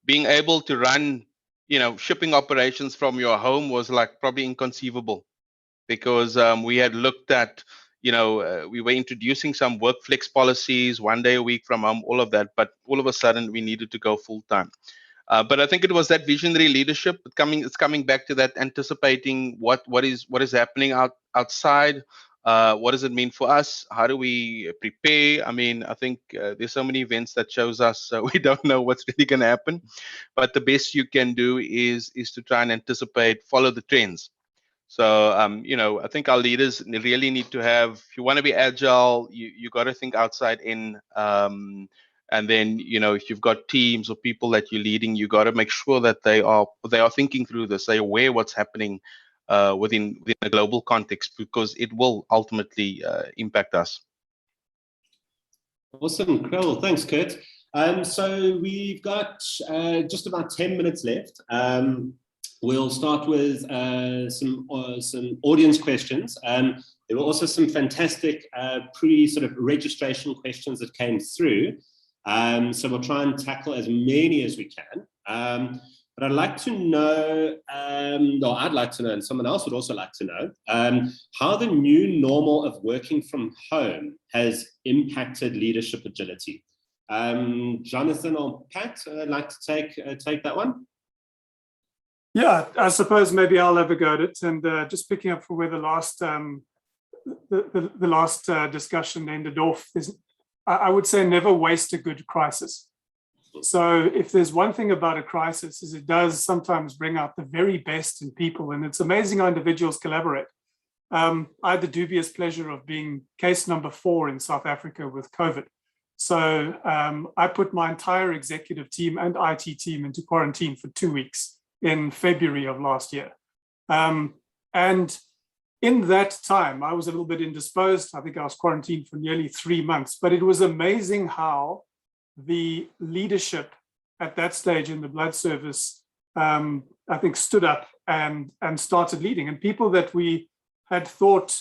being able to run, you know, shipping operations from your home was like probably inconceivable, because we had looked at, you know, we were introducing some work flex policies, 1 day a week from home, all of that, but all of a sudden we needed to go full time. But I think it was that visionary leadership. It's coming back to that, anticipating what is happening outside. What does it mean for us? How do we prepare? I mean, I think there's so many events that shows us we don't know what's really going to happen. But the best you can do is to try and anticipate, follow the trends. So, you know, I think our leaders really need to have, if you want to be agile, you got to think outside in. And then, you know, if you've got teams or people that you're leading, you got to make sure that they are thinking through this, they're aware what's happening within a global context, because it will ultimately impact us. Awesome, cool. Thanks, Kurt. So we've got just about 10 minutes left. We'll start with some audience questions. There were also some fantastic sort of registration questions that came through. So we'll try and tackle as many as we can. But I'd like to know, I'd like to know, and someone else would also like to know, how the new normal of working from home has impacted leadership agility. Jonathan or Pat, I'd like to take that one. Yeah, I suppose maybe I'll have a go at it. And just picking up from where the last discussion ended off, I would say never waste a good crisis. So if there's one thing about a crisis is it does sometimes bring out the very best in people, and it's amazing how individuals collaborate. I had the dubious pleasure of being case number 4 in South Africa with COVID. So I put my entire executive team and IT team into quarantine for 2 weeks in February of last year. And in that time, I was a little bit indisposed. I think I was quarantined for nearly 3 months, but it was amazing how the leadership at that stage in the blood service, I think, stood up and started leading. And people that we had thought,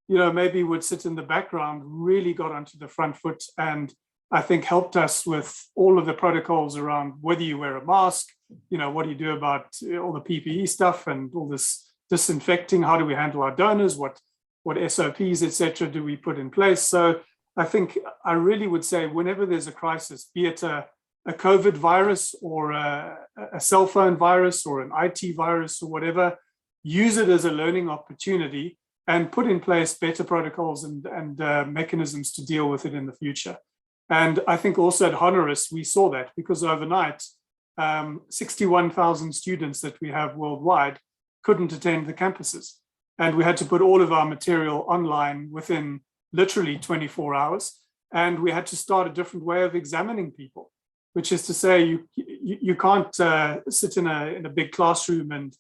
maybe would sit in the background really got onto the front foot, and I think helped us with all of the protocols around whether you wear a mask, what do you do about all the PPE stuff and all this disinfecting, how do we handle our donors, what SOPs, etc., do we put in place. So I think I really would say whenever there's a crisis, be it a COVID virus or a cell phone virus or an IT virus or whatever, use it as a learning opportunity and put in place better protocols and mechanisms to deal with it in the future. And I think also at Horris, we saw that because overnight, 61,000 students that we have worldwide couldn't attend the campuses. And we had to put all of our material online within literally 24 hours. And we had to start a different way of examining people, which is to say you can't sit in a big classroom and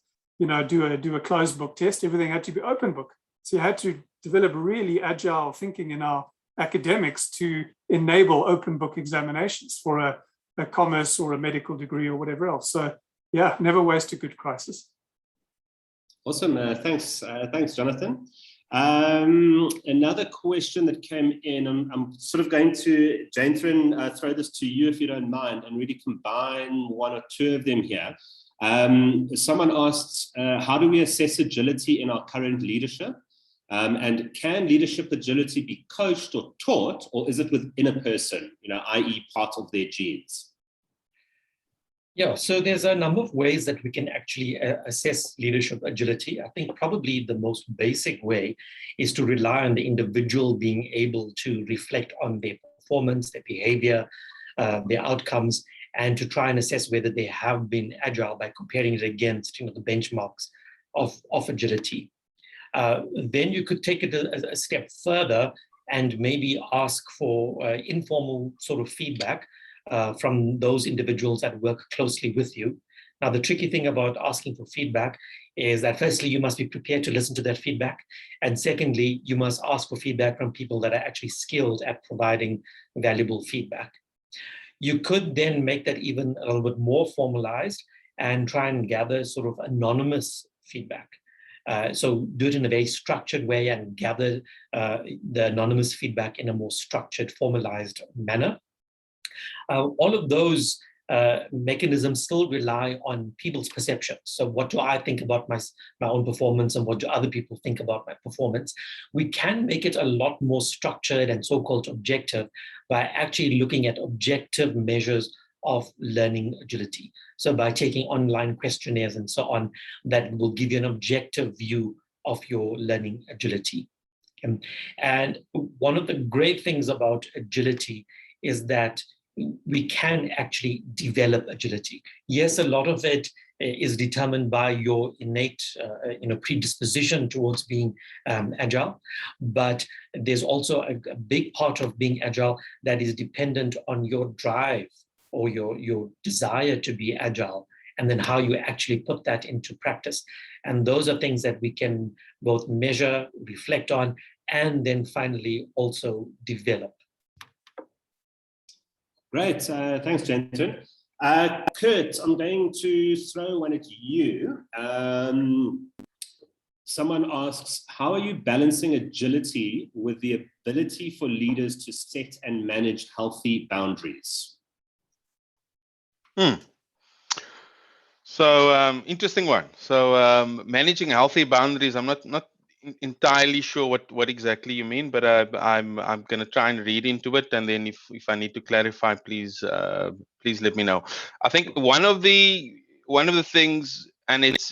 do a closed book test. Everything had to be open book. So you had to develop really agile thinking in our academics to enable open book examinations for a commerce or a medical degree or whatever else. So yeah, never waste a good crisis. Awesome, thanks Jonathan. Another question that came in, I'm sort of going to, Jaintheran, throw this to you if you don't mind, and really combine one or two of them here. Someone asked, how do we assess agility in our current leadership? And can leadership agility be coached or taught, or is it within a person, i.e. part of their genes? Yeah, so there's a number of ways that we can actually assess leadership agility. I think probably the most basic way is to rely on the individual being able to reflect on their performance, their behavior, their outcomes, and to try and assess whether they have been agile by comparing it against the benchmarks of agility. Then you could take it a step further and maybe ask for informal sort of feedback from those individuals that work closely with you. Now, the tricky thing about asking for feedback is that firstly, you must be prepared to listen to that feedback. And secondly, you must ask for feedback from people that are actually skilled at providing valuable feedback. You could then make that even a little bit more formalized and try and gather sort of anonymous feedback. So do it in a very structured way and gather the anonymous feedback in a more structured, formalized manner. All of those mechanisms still rely on people's perceptions. So what do I think about my own performance and what do other people think about my performance? We can make it a lot more structured and so-called objective by actually looking at objective measures of learning agility. So by taking online questionnaires and so on, that will give you an objective view of your learning agility. And one of the great things about agility is that we can actually develop agility. Yes, a lot of it is determined by your innate predisposition towards being agile, but there's also a big part of being agile that is dependent on your drive or your desire to be agile, and then how you actually put that into practice. And those are things that we can both measure, reflect on, and then finally also develop. Great, thanks, Jaintheran. Kurt, I'm going to throw one at you. Someone asks, how are you balancing agility with the ability for leaders to set and manage healthy boundaries? So interesting one. So managing healthy boundaries. I'm not entirely sure what exactly you mean, but I'm going to try and read into it, and then if I need to clarify, please let me know. I think one of the things, and it's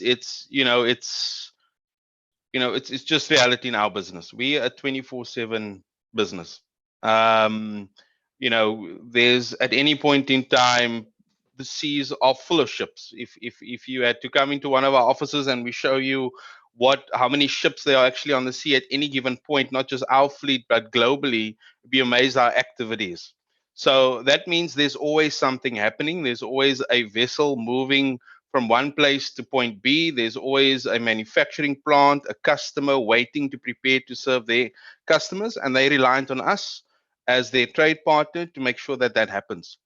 just reality in our business. We are a 24/7 business. There's at any point in time, the seas are full of ships. If you had to come into one of our offices and we show you how many ships there are actually on the sea at any given point, not just our fleet but globally, you'd be amazed how active it is. So that means there's always something happening. There's always a vessel moving from one place to point B. There's always a manufacturing plant, a customer waiting to prepare to serve their customers, and they're reliant on us as their trade partner to make sure that happens.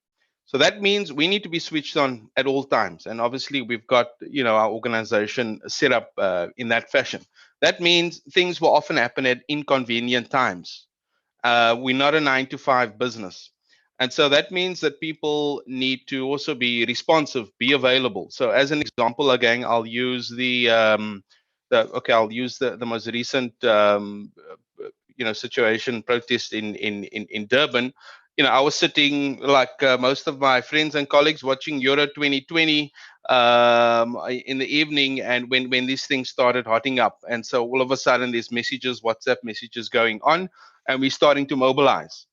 So that means we need to be switched on at all times. And obviously we've got, our organization set up in that fashion. That means things will often happen at inconvenient times. We're not a 9-to-5 business. And so that means that people need to also be responsive, be available. So as an example, again, I'll use the most recent situation, protest in Durban. I was sitting like most of my friends and colleagues watching Euro 2020 in the evening, and when these things started hotting up, and so all of a sudden there's WhatsApp messages going on, and we're starting to mobilize.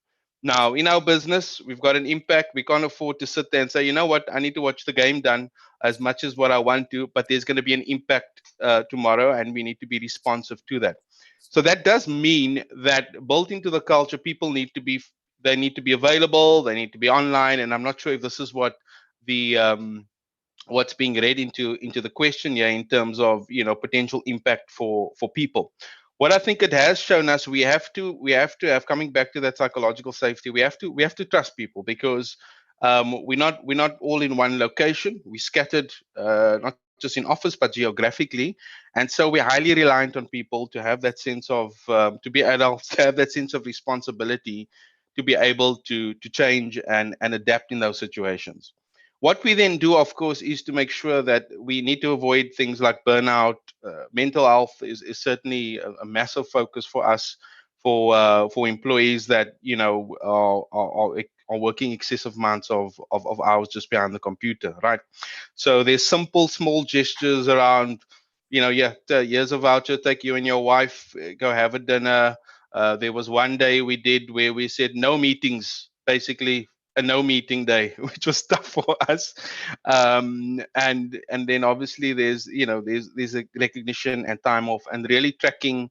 Now, in our business, we've got an impact. We can't afford to sit there and say, you know what, I need to watch the game done as much as what I want to, but there's going to be an impact tomorrow, and we need to be responsive to that. So that does mean that built into the culture, people need to be available, they need to be online, and I'm not sure if this is what the what's being read into the question here in terms of potential impact for people. What I think it has shown us, we have to have, coming back to that psychological safety, we have to trust people, because we're not all in one location. We scattered, not just in office but geographically, and so we're highly reliant on people to have that sense of to be adults, to have that sense of responsibility, to be able to change and adapt in those situations. What we then do, of course, is to make sure that we need to avoid things like burnout. Mental health is certainly a massive focus for us, for employees that are working excessive amounts of hours just behind the computer, right? So there's simple, small gestures around, here's a voucher, take you and your wife, go have a dinner. There was one day we did where we said no meetings, basically a no meeting day, which was tough for us. And then obviously there's a recognition and time off, and really tracking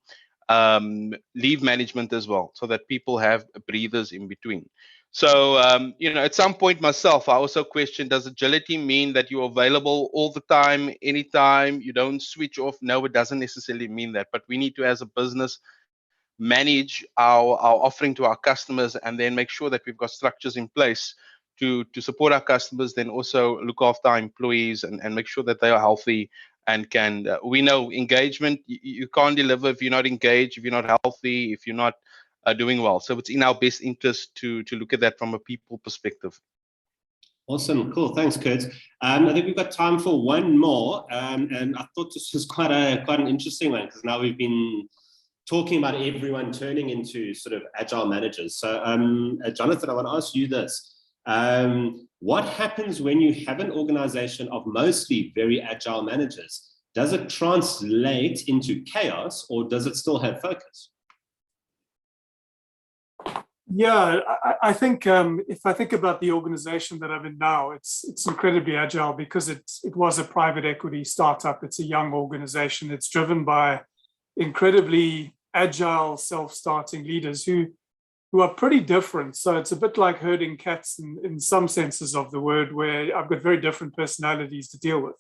leave management as well, so that people have breathers in between. So, at some point myself, I also questioned, does agility mean that you're available all the time, anytime, you don't switch off? No, it doesn't necessarily mean that, but we need to, as a business, manage our offering to our customers, and then make sure that we've got structures in place to support our customers, then also look after our employees and make sure that they are healthy and can, we know engagement, you can't deliver if you're not engaged, if you're not healthy, if you're not doing well. So it's in our best interest to look at that from a people perspective. Awesome, cool. Thanks, Kurt. I think we've got time for one more, and I thought this was quite an interesting one, because now we've been talking about everyone turning into sort of agile managers. So, Jonathan, I want to ask you this. What happens when you have an organization of mostly very agile managers? Does it translate into chaos, or does it still have focus? Yeah, I think if I think about the organization that I'm in now, it's incredibly agile, because it was a private equity startup. It's a young organization. It's driven by incredibly agile, self-starting leaders who are pretty different. So it's a bit like herding cats in some senses of the word, where I've got very different personalities to deal with.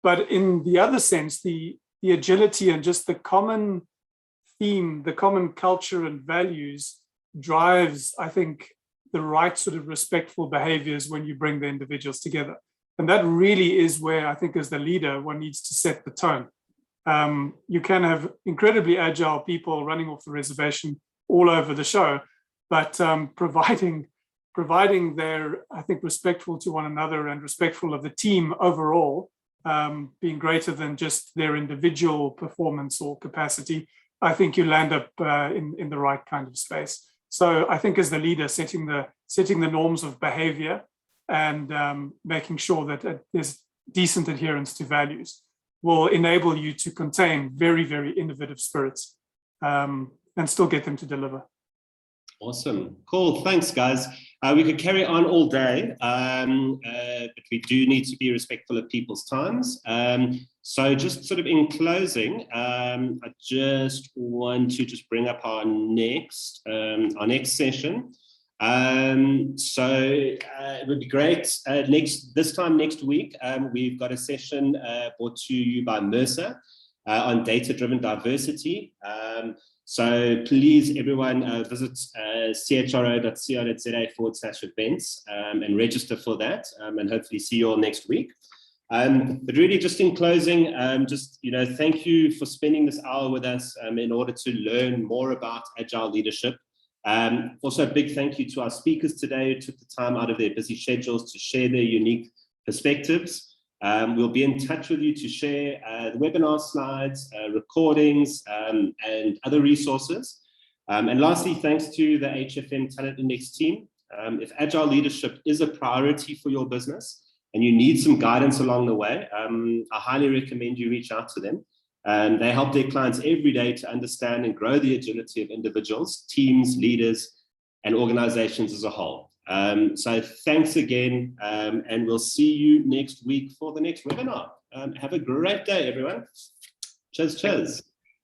But in the other sense, the agility and just the common theme, the common culture and values drives, I think, the right sort of respectful behaviors when you bring the individuals together. And that really is where I think, as the leader, one needs to set the tone. You can have incredibly agile people running off the reservation all over the show, but providing they're, I think, respectful to one another and respectful of the team overall, being greater than just their individual performance or capacity, I think you land up in the right kind of space. So I think as the leader, setting the norms of behavior and making sure that there's decent adherence to values will enable you to contain very, very innovative spirits and still get them to deliver. Awesome. Cool. Thanks, guys. We could carry on all day, but we do need to be respectful of people's times. So just sort of in closing, I just want to bring up our next session. So it would be great. This time next week, we've got a session brought to you by Maersk on data-driven diversity. So please, everyone, visit chro.co.za/events and register for that, and hopefully see you all next week. But really, just in closing, thank you for spending this hour with us in order to learn more about Agile leadership. Also, a big thank you to our speakers today who took the time out of their busy schedules to share their unique perspectives. We'll be in touch with you to share the webinar slides, recordings, and other resources. And lastly, thanks to the HFM Talent Index team. If Agile leadership is a priority for your business and you need some guidance along the way, I highly recommend you reach out to them. They help their clients every day to understand and grow the agility of individuals, teams, leaders, and organizations as a whole. So thanks again, and we'll see you next week for the next webinar. Have a great day, everyone. Cheers, cheers.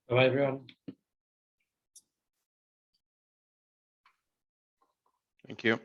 Bye, everyone. Thank you.